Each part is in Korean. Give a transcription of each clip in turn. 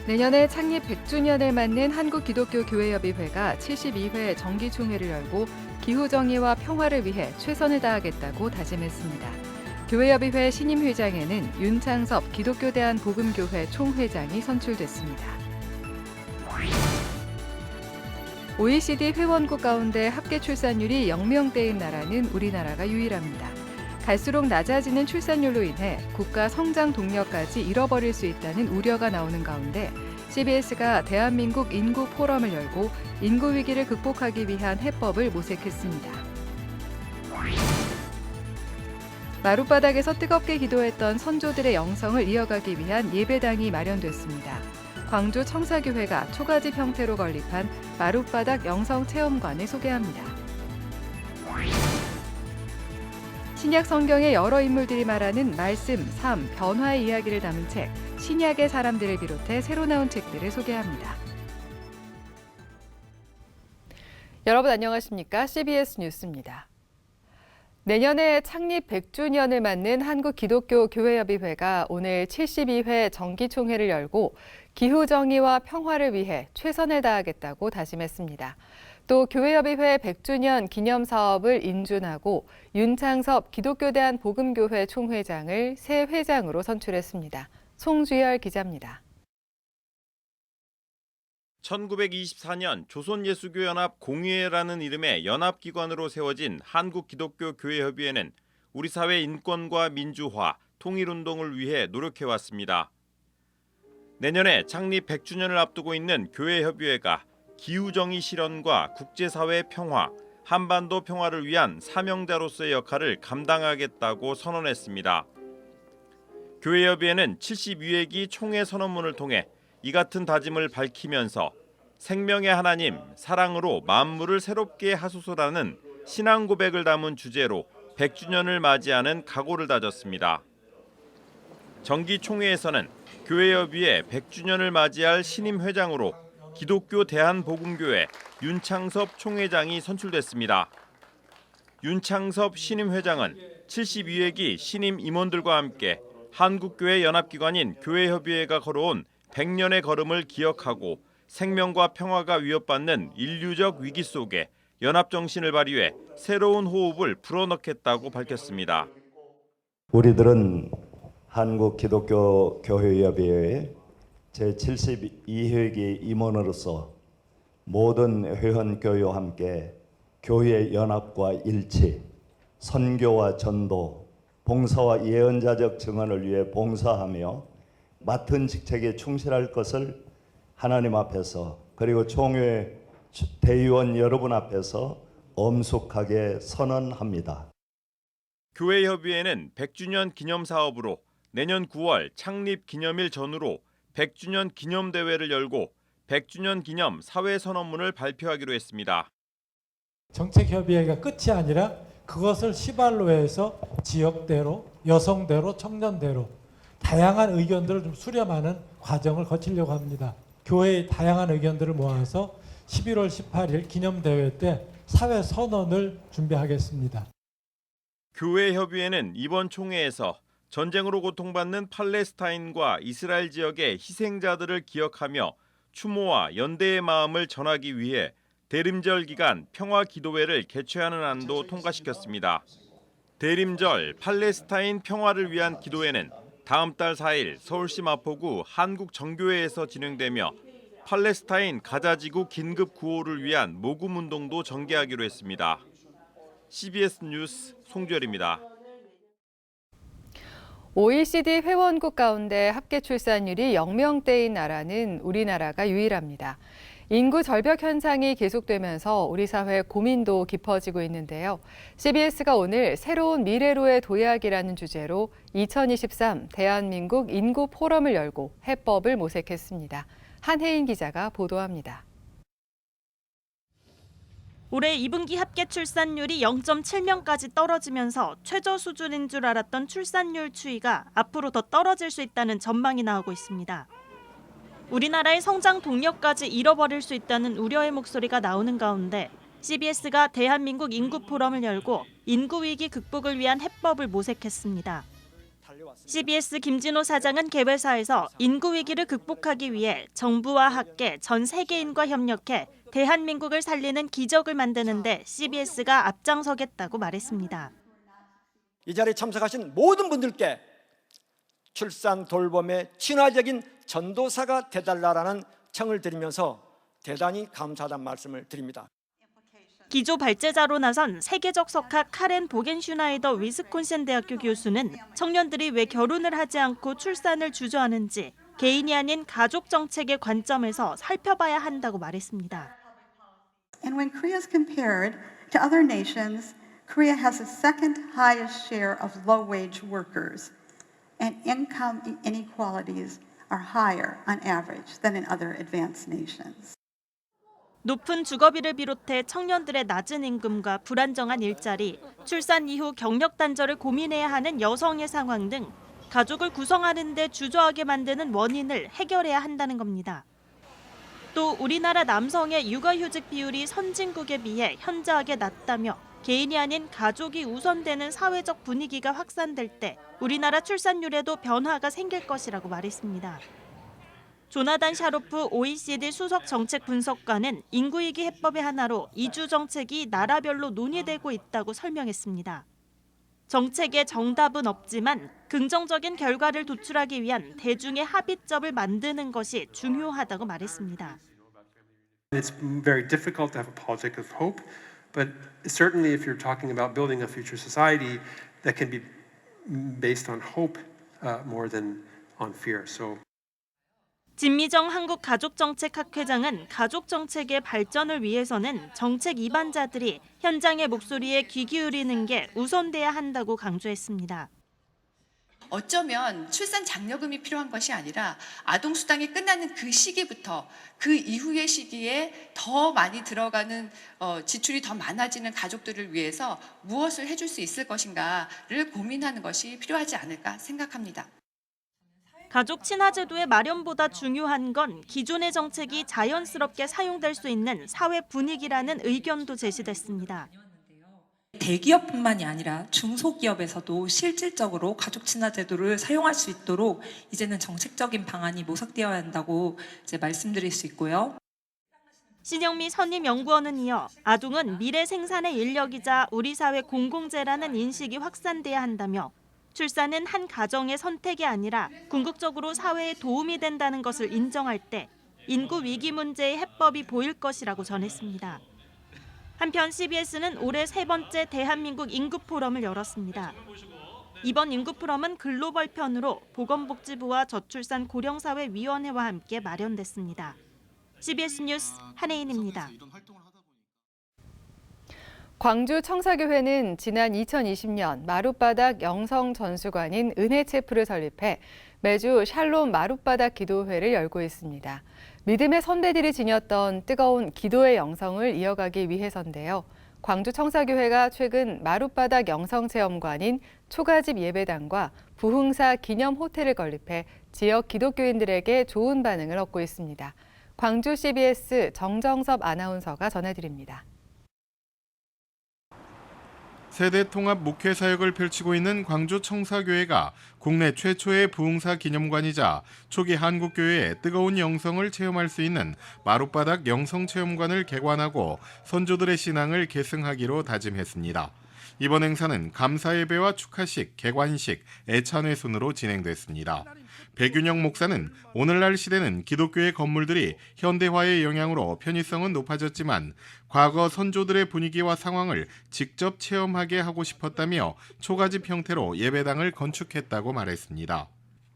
내년에 창립 100주년을 맞는 한국기독교교회협의회가 72회 정기총회를 열고 기후정의와 평화를 위해 최선을 다하겠다고 다짐했습니다. 교회협의회 신임회장에는 윤창섭 기독교대한복음교회 총회장이 선출됐습니다. OECD 회원국 가운데 합계 출산율이 0명대인 나라는 우리나라가 유일합니다. 갈수록 낮아지는 출산율로 인해 국가 성장 동력까지 잃어버릴 수 있다는 우려가 나오는 가운데 CBS가 대한민국 인구 포럼을 열고 인구 위기를 극복하기 위한 해법을 모색했습니다. 마룻바닥에서 뜨겁게 기도했던 선조들의 영성을 이어가기 위한 예배당이 마련됐습니다. 광주 청사교회가 초가집 형태로 건립한 마룻바닥 영성체험관을 소개합니다. 신약 성경의 여러 인물들이 말하는 말씀, 삶, 변화의 이야기를 담은 책, 신약의 사람들을 비롯해 새로 나온 책들을 소개합니다. 여러분 안녕하십니까? CBS 뉴스입니다. 내년에 창립 100주년을 맞는 한국기독교교회협의회가 오늘 72회 정기총회를 열고 기후정의와 평화를 위해 최선을 다하겠다고 다짐했습니다. 또 교회협의회 100주년 기념사업을 인준하고 윤창섭 기독교대한복음교회 총회장을 새 회장으로 선출했습니다. 송주열 기자입니다. 1924년 조선예수교연합 공의회라는 이름의 연합기관으로 세워진 한국기독교교회협의회는 우리 사회 인권과 민주화, 통일운동을 위해 노력해왔습니다. 내년에 창립 100주년을 앞두고 있는 교회협의회가 기후정의 실현과 국제사회 평화, 한반도 평화를 위한 사명자로서의 역할을 감당하겠다고 선언했습니다. 교회협의회는 72회기 총회 선언문을 통해 이 같은 다짐을 밝히면서 생명의 하나님, 사랑으로 만물을 새롭게 하소서라는 신앙 고백을 담은 주제로 100주년을 맞이하는 각오를 다졌습니다. 정기 총회에서는 교회협의회 100주년을 맞이할 신임 회장으로 기독교 대한복음교회 윤창섭 총회장이 선출됐습니다. 윤창섭 신임 회장은 72회기 신임 임원들과 함께 한국교회 연합기관인 교회협의회가 걸어온 100년의 걸음을 기억하고 생명과 평화가 위협받는 인류적 위기 속에 연합정신을 발휘해 새로운 호흡을 불어넣겠다고 밝혔습니다. 우리들은 한국기독교교회협의회 제72회기 임원으로서 모든 회원교회와 함께 교회 연합과 일치, 선교와 전도, 봉사와 예언자적 증언을 위해 봉사하며 맡은 직책에 충실할 것을 하나님 앞에서 그리고 총회 대의원 여러분 앞에서 엄숙하게 선언합니다. 교회협의회는 100주년 기념사업으로 내년 9월 창립 기념일 전후로 100주년 기념대회를 열고 100주년 기념 사회선언문을 발표하기로 했습니다. 정책협의회가 끝이 아니라 그것을 시발로 해서 지역대로, 여성대로, 청년대로 다양한 의견들을 좀 수렴하는 과정을 거치려고 합니다. 교회의 다양한 의견들을 모아서 11월 18일 기념대회 때 사회선언을 준비하겠습니다. 교회협의회는 이번 총회에서 전쟁으로 고통받는 팔레스타인과 이스라엘 지역의 희생자들을 기억하며 추모와 연대의 마음을 전하기 위해 대림절 기간 평화기도회를 개최하는 안도 통과시켰습니다. 대림절 팔레스타인 평화를 위한 기도회는 다음 달 4일 서울시 마포구 한국정교회에서 진행되며 팔레스타인 가자지구 긴급 구호를 위한 모금운동도 전개하기로 했습니다. CBS 뉴스 송주열입니다. OECD 회원국 가운데 합계 출산율이 0명대인 나라는 우리나라가 유일합니다. 인구 절벽 현상이 계속되면서 우리 사회 고민도 깊어지고 있는데요. CBS가 오늘 새로운 미래로의 도약이라는 주제로 2023 대한민국 인구 포럼을 열고 해법을 모색했습니다. 한혜인 기자가 보도합니다. 올해 2분기 합계 출산율이 0.7명까지 떨어지면서 최저 수준인 줄 알았던 출산율 추이가 앞으로 더 떨어질 수 있다는 전망이 나오고 있습니다. 우리나라의 성장 동력까지 잃어버릴 수 있다는 우려의 목소리가 나오는 가운데 CBS가 대한민국 인구 포럼을 열고 인구 위기 극복을 위한 해법을 모색했습니다. CBS 김진호 사장은 개회사에서 인구 위기를 극복하기 위해 정부와 학계, 전 세계인과 협력해 대한민국을 살리는 기적을 만드는 데 CBS가 앞장서겠다고 말했습니다. 이 자리에 참석하신 모든 분들께 출산 돌봄의 친화적인 전도사가 되달라라는 청을 드리면서 대단히 감사하다는 말씀을 드립니다. 기조 발제자로 나선 세계적 석학 카렌 보겐슈나이더 위스콘신 대학교 교수는 청년들이 왜 결혼을 하지 않고 출산을 주저하는지 개인이 아닌 가족 정책의 관점에서 살펴봐야 한다고 말했습니다. And when Korea is compared to other nations, Korea has the second highest share of low-wage workers, and income inequalities are higher on average than in other advanced nations. 높은 주거비를 비롯해 청년들의 낮은 임금과 불안정한 일자리, 출산 이후 경력 단절을 고민해야 하는 여성의 상황 등 가족을 구성하는 데 주저하게 만드는 원인을 해결해야 한다는 겁니다. 또 우리나라 남성의 육아휴직 비율이 선진국에 비해 현저하게 낮다며 개인이 아닌 가족이 우선되는 사회적 분위기가 확산될 때 우리나라 출산율에도 변화가 생길 것이라고 말했습니다. 조나단 샤로프 OECD 수석 정책 분석관은 인구위기 해법의 하나로 이주 정책이 나라별로 논의되고 있다고 설명했습니다. 정책에 정답은 없지만 긍정적인 결과를 도출하기 위한 대중의 합의점을 만드는 것이 중요하다고 말했습니다. It's very difficult to have a politic of hope, but certainly if you're talking about building a future society, that can be based on hope more than on fear. So. 진미정 한국가족정책학회장은 가족정책의 발전을 위해서는 정책 입안자들이 현장의 목소리에 귀 기울이는 게 우선돼야 한다고 강조했습니다. 어쩌면 출산 장려금이 필요한 것이 아니라 아동수당이 끝나는 그 시기부터 그 이후의 시기에 더 많이 들어가는 지출이 더 많아지는 가족들을 위해서 무엇을 해줄 수 있을 것인가를 고민하는 것이 필요하지 않을까 생각합니다. 가족 친화 제도의 마련보다 중요한 건 기존의 정책이 자연스럽게 사용될 수 있는 사회 분위기라는 의견도 제시됐습니다. 대기업뿐만이 아니라 중소기업에서도 실질적으로 가족 친화 제도를 사용할 수 있도록 이제는 정책적인 방안이 모색되어야 한다고 말씀드릴 수 있고요. 신영미 선임연구원은 이어 아동은 미래 생산의 인력이자 우리 사회 공공재라는 인식이 확산돼야 한다며 출산은 한 가정의 선택이 아니라 궁극적으로 사회에 도움이 된다는 것을 인정할 때 인구 위기 문제의 해법이 보일 것이라고 전했습니다. 한편 CBS는 올해 세 번째 대한민국 인구 포럼을 열었습니다. 이번 인구 포럼은 글로벌 편으로 보건복지부와 저출산 고령사회위원회와 함께 마련됐습니다. CBS 뉴스 한혜인입니다. 광주 청사교회는 지난 2020년 마룻바닥 영성전수관인 은혜체프를 설립해 매주 샬롬 마룻바닥 기도회를 열고 있습니다. 믿음의 선배들이 지녔던 뜨거운 기도의 영성을 이어가기 위해서인데요. 광주 청사교회가 최근 마룻바닥 영성체험관인 초가집 예배당과 부흥사 기념 호텔을 건립해 지역 기독교인들에게 좋은 반응을 얻고 있습니다. 광주 CBS 정정섭 아나운서가 전해드립니다. 세대 통합 목회 사역을 펼치고 있는 광주 청사교회가 국내 최초의 부흥사 기념관이자 초기 한국교회의 뜨거운 영성을 체험할 수 있는 마룻바닥 영성체험관을 개관하고 선조들의 신앙을 계승하기로 다짐했습니다. 이번 행사는 감사예배와 축하식, 개관식, 애찬회 순으로 진행됐습니다. 백윤영 목사는 오늘날 시대는 기독교의 건물들이 현대화의 영향으로 편의성은 높아졌지만 과거 선조들의 분위기와 상황을 직접 체험하게 하고 싶었다며 초가집 형태로 예배당을 건축했다고 말했습니다.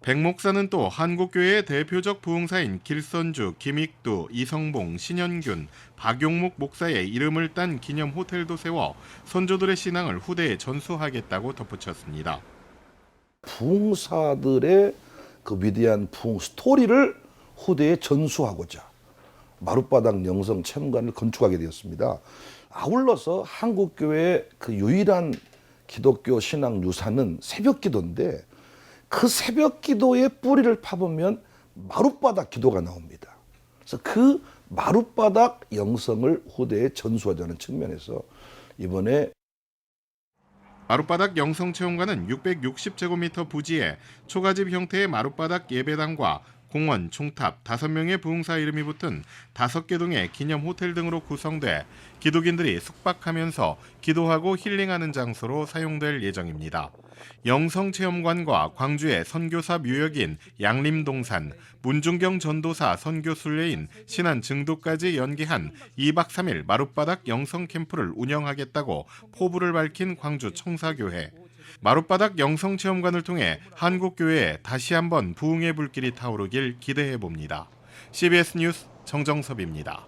백 목사는 또 한국교회의 대표적 부흥사인 길선주, 김익두, 이성봉, 신현균, 박용목 목사의 이름을 딴 기념 호텔도 세워 선조들의 신앙을 후대에 전수하겠다고 덧붙였습니다. 부흥사들의 그 위대한 부흥 스토리를 후대에 전수하고자 마룻바닥 영성 체험관을 건축하게 되었습니다. 아울러서 한국교회의 그 유일한 기독교 신앙 유산은 새벽기도인데 그 새벽기도의 뿌리를 파보면 마룻바닥 기도가 나옵니다. 그래서 그 마룻바닥 영성을 후대에 전수하자는 측면에서 이번에 마룻바닥 영성체험관은 660제곱미터 부지에 초가집 형태의 마룻바닥 예배당과 공원, 종탑, 5명의 부흥사 이름이 붙은 5개 동의 기념 호텔 등으로 구성돼 기독인들이 숙박하면서 기도하고 힐링하는 장소로 사용될 예정입니다. 영성체험관과 광주의 선교사 묘역인 양림동산, 문중경 전도사 선교순례인 신안 증도까지 연계한 2박 3일 마룻바닥 영성캠프를 운영하겠다고 포부를 밝힌 광주 청사교회. 마룻바닥 영성체험관을 통해 한국교회에 다시 한번 부흥의 불길이 타오르길 기대해봅니다. CBS 뉴스 정정섭입니다.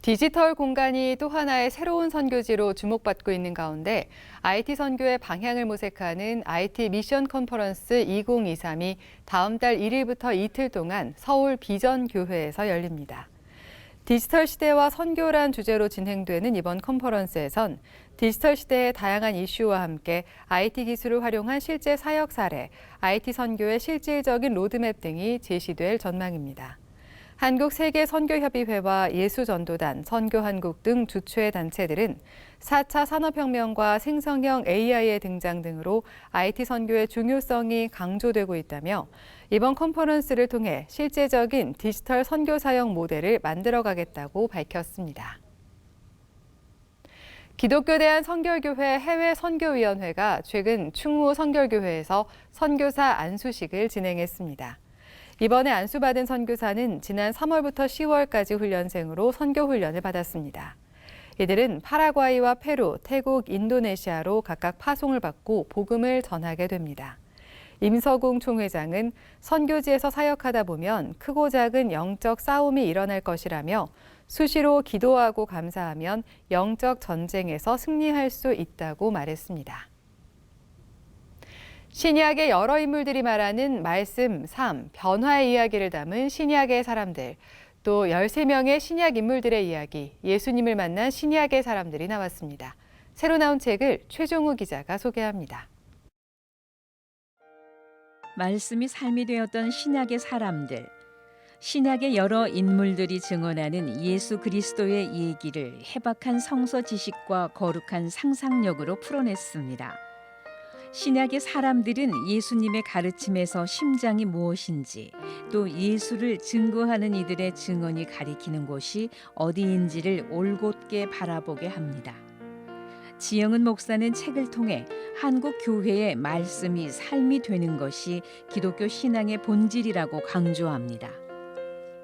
디지털 공간이 또 하나의 새로운 선교지로 주목받고 있는 가운데 IT 선교의 방향을 모색하는 IT 미션 컨퍼런스 2023이 다음 달 1일부터 이틀 동안 서울 비전교회에서 열립니다. 디지털 시대와 선교란 주제로 진행되는 이번 컨퍼런스에선 디지털 시대의 다양한 이슈와 함께 IT 기술을 활용한 실제 사역 사례, IT 선교의 실질적인 로드맵 등이 제시될 전망입니다. 한국세계선교협의회와 예수전도단, 선교한국 등 주최 단체들은 4차 산업혁명과 생성형 AI의 등장 등으로 IT 선교의 중요성이 강조되고 있다며 이번 컨퍼런스를 통해 실제적인 디지털 선교 사역 모델을 만들어가겠다고 밝혔습니다. 기독교대한 선결교회 해외선교위원회가 최근 충무 선결교회에서 선교사 안수식을 진행했습니다. 이번에 안수받은 선교사는 지난 3월부터 10월까지 훈련생으로 선교훈련을 받았습니다. 이들은 파라과이와 페루, 태국, 인도네시아로 각각 파송을 받고 복음을 전하게 됩니다. 임서공 총회장은 선교지에서 사역하다 보면 크고 작은 영적 싸움이 일어날 것이라며 수시로 기도하고 감사하면 영적 전쟁에서 승리할 수 있다고 말했습니다. 신약의 여러 인물들이 말하는 말씀, 삶, 변화의 이야기를 담은 신약의 사람들, 또 13명의 신약 인물들의 이야기, 예수님을 만난 신약의 사람들이 나왔습니다. 새로 나온 책을 최종우 기자가 소개합니다. 말씀이 삶이 되었던 신약의 사람들, 신약의 여러 인물들이 증언하는 예수 그리스도의 얘기를 해박한 성서 지식과 거룩한 상상력으로 풀어냈습니다. 신약의 사람들은 예수님의 가르침에서 심장이 무엇인지, 또 예수를 증거하는 이들의 증언이 가리키는 곳이 어디인지를 올곧게 바라보게 합니다. 지영은 목사는 책을 통해 한국 교회의 말씀이 삶이 되는 것이 기독교 신앙의 본질이라고 강조합니다.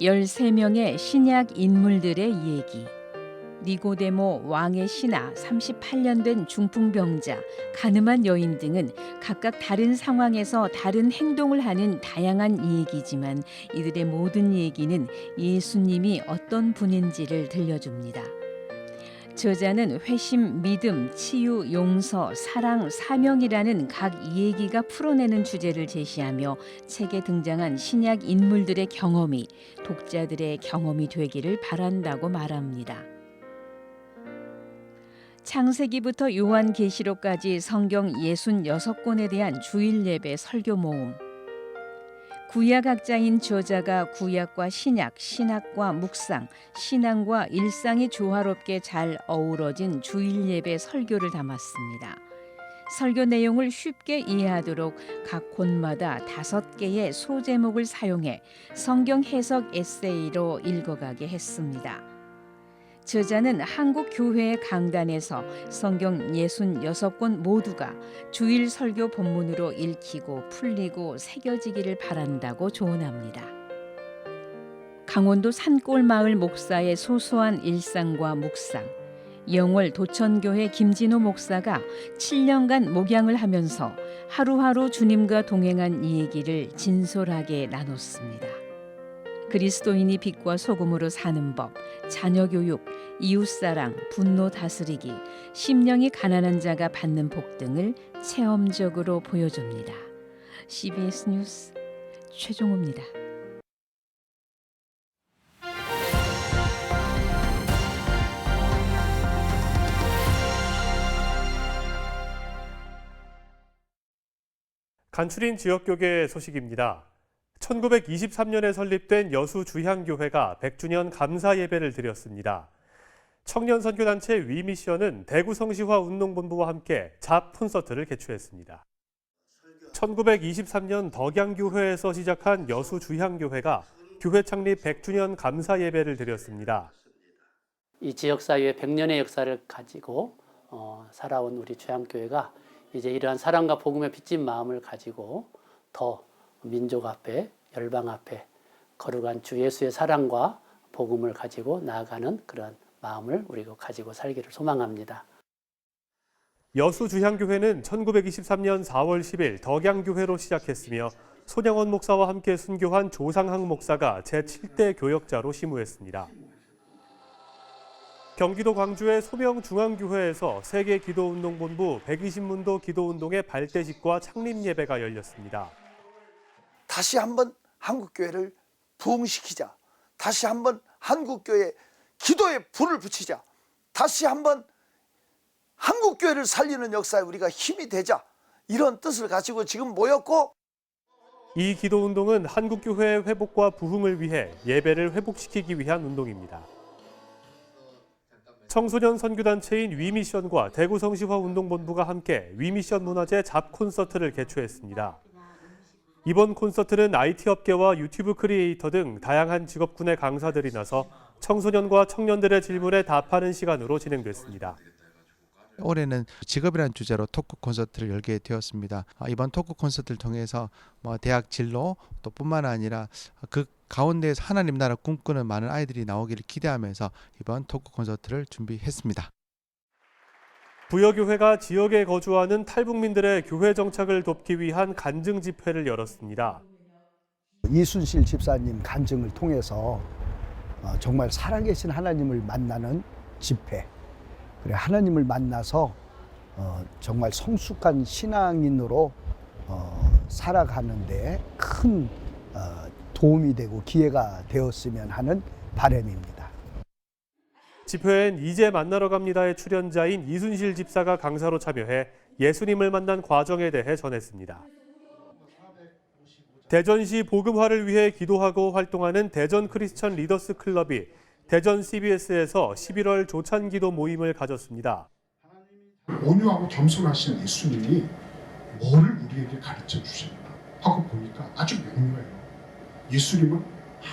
13명의 신약 인물들의 얘기, 니고데모 왕의 신하, 38년 된 중풍병자, 가늠한 여인 등은 각각 다른 상황에서 다른 행동을 하는 다양한 얘기지만 이들의 모든 얘기는 예수님이 어떤 분인지를 들려줍니다. 저자는 회심, 믿음, 치유, 용서, 사랑, 사명이라는 각 얘기가 풀어내는 주제를 제시하며 책에 등장한 신약 인물들의 경험이 독자들의 경험이 되기를 바란다고 말합니다. 창세기부터 요한계시록까지 성경 66권에 대한 주일 예배 설교 모임. 구약학자인 저자가 구약과 신약, 신학과 묵상, 신앙과 일상이 조화롭게 잘 어우러진 주일 예배 설교를 담았습니다. 설교 내용을 쉽게 이해하도록 각 권마다 5개의 소제목을 사용해 성경 해석 에세이로 읽어가게 했습니다. 저자는 한국 교회의 강단에서 성경 66권 모두가 주일 설교 본문으로 읽히고 풀리고 새겨지기를 바란다고 조언합니다. 강원도 산골마을 목사의 소소한 일상과 묵상, 영월 도천교회 김진호 목사가 7년간 목양을 하면서 하루하루 주님과 동행한 이 얘기를 진솔하게 나눴습니다. 그리스도인이 빛과 소금으로 사는 법, 자녀 교육, 이웃사랑, 분노 다스리기, 심령이 가난한 자가 받는 복 등을 체험적으로 보여줍니다. CBS 뉴스 최종우입니다. 간추린 지역교계 소식입니다. 1923년에 설립된 여수주향교회가 100주년 감사 예배를 드렸습니다. 청년선교단체 위미션은 대구성시화 운동본부와 함께 잡 콘서트를 개최했습니다. 1923년 덕양교회에서 시작한 여수주향교회가 교회 창립 100주년 감사 예배를 드렸습니다. 이 지역사회의 100년의 역사를 가지고 살아온 우리 주향교회가 이제 이러한 사랑과 복음에 빚진 마음을 가지고 더 민족 앞에, 열방 앞에 거룩한 주 예수의 사랑과 복음을 가지고 나아가는 그런 마음을 우리가 가지고 살기를 소망합니다. 여수주향교회는 1923년 4월 10일 덕양교회로 시작했으며 손양원 목사와 함께 순교한 조상학 목사가 제7대 교역자로 심우했습니다. 경기도 광주의 소명중앙교회에서 세계기도운동본부 120문도 기도운동의 발대식과 창립예배가 열렸습니다. 다시 한번 한국교회를 부흥시키자. 다시 한번 한국교회 기도에 불을 붙이자. 다시 한번 한국교회를 살리는 역사에 우리가 힘이 되자. 이런 뜻을 가지고 지금 모였고, 이 기도운동은 한국교회의 회복과 부흥을 위해 예배를 회복시키기 위한 운동입니다. 청소년 선교단체인 위미션과 대구성시화 운동본부가 함께 위미션 문화제 잡 콘서트를 개최했습니다. 이번 콘서트는 IT 업계와 유튜브 크리에이터 등 다양한 직업군의 강사들이 나서 청소년과 청년들의 질문에 답하는 시간으로 진행됐습니다. 올해는 직업이라는 주제로 토크 콘서트를 열게 되었습니다. 이번 토크 콘서트를 통해서 대학 진로 또 뿐만 아니라 그 가운데에서 하나님 나라 꿈꾸는 많은 아이들이 나오기를 기대하면서 이번 토크 콘서트를 준비했습니다. 부여교회가 지역에 거주하는 탈북민들의 교회 정착을 돕기 위한 간증 집회를 열었습니다. 이순실 집사님 간증을 통해서 정말 살아계신 하나님을 만나는 집회, 그래 하나님을 만나서 정말 성숙한 신앙인으로 살아가는 데 큰 도움이 되고 기회가 되었으면 하는 바람입니다. 집회엔 이제 만나러 갑니다의 출연자인 이순실 집사가 강사로 참여해 예수님을 만난 과정에 대해 전했습니다. 대전시 복음화를 위해 기도하고 활동하는 대전 크리스천 리더스 클럽이 대전 CBS에서 11월 조찬기도 모임을 가졌습니다. 온유하고 겸손하신 예수님이 뭐를 우리에게 가르쳐 주셨나 하고 보니까 아주 명료해요. 예수님은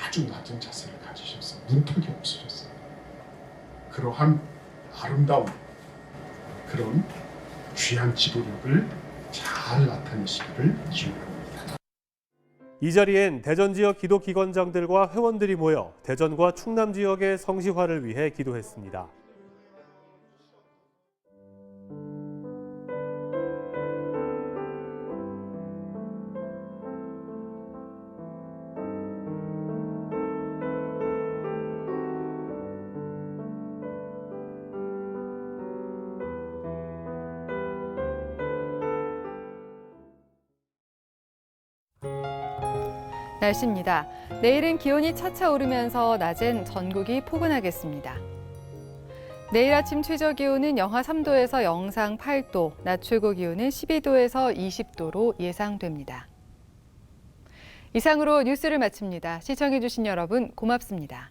아주 낮은 자세를 가지셨어요. 문턱이 없으셨어요. 그러한 아름다운 그런 귀한 지도력을 잘 나타내시기를 기원합니다. 이 자리엔 대전 지역 기독기관장들과 회원들이 모여 대전과 충남 지역의 성시화를 위해 기도했습니다. 날씨입니다. 내일은 기온이 차차 오르면서 낮엔 전국이 포근하겠습니다. 내일 아침 최저 기온은 영하 3도에서 영상 8도, 낮 최고 기온은 12도에서 20도로 예상됩니다. 이상으로 뉴스를 마칩니다. 시청해주신 여러분 고맙습니다.